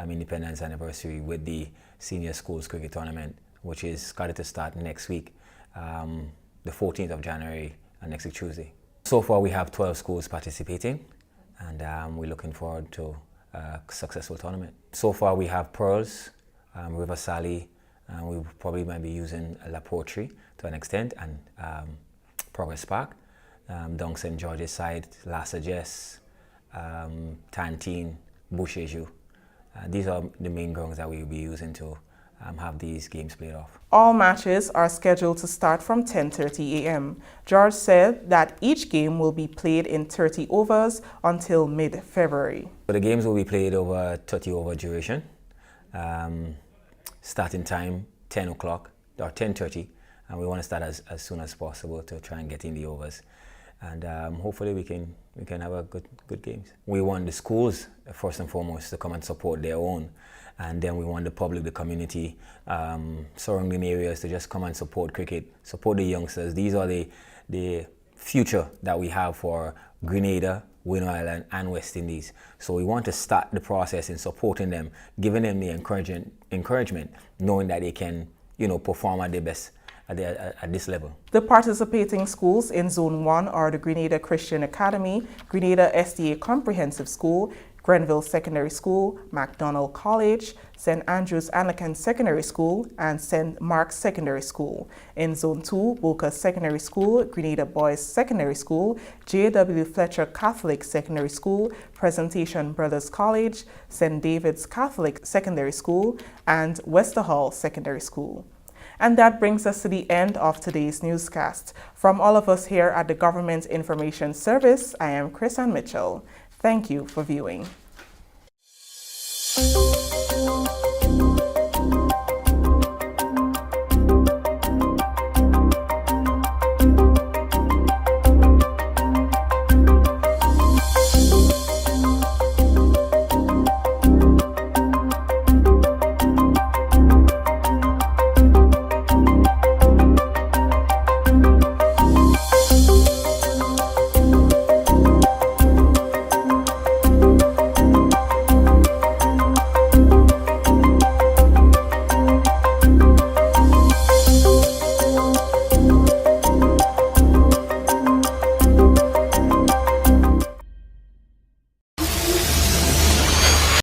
Independence anniversary with the senior schools cricket tournament, which is scheduled to start next week, the 14th of January, next week Tuesday. So far we have 12 schools participating, and we're looking forward to a successful tournament. So far we have Pearls, River Sally, and we probably might be using La Poultry to an extent, and Progress Park, down St. George's side, La Sagesse, Tantine, Boucheju. These are the main grounds that we will be using to have these games played off. All matches are scheduled to start from 10:30 a.m. George said that each game will be played in 30 overs until mid-February. So the games will be played over 30 over duration. Starting time 10 o'clock or 10:30, and we want to start as soon as possible to try and get in the overs, and hopefully we can have a good games. We want the schools first and foremost to come and support their own, and then we want the public, the community, surrounding areas to just come and support cricket, support the youngsters. These are the future that we have for Grenada, Wino Island and West Indies. So we want to start the process in supporting them, giving them the encouragement, knowing that they can, perform at their best at this level. The participating schools in Zone 1 are the Grenada Christian Academy, Grenada SDA Comprehensive School, Grenville Secondary School, MacDonald College, St. Andrews Anglican Secondary School, and St. Mark's Secondary School. In Zone 2, Boca Secondary School, Grenada Boys Secondary School, J.W. Fletcher Catholic Secondary School, Presentation Brothers College, St. David's Catholic Secondary School, and Westerhall Secondary School. And that brings us to the end of today's newscast. From all of us here at the Government Information Service, I am Chris Mitchell. Thank you for viewing.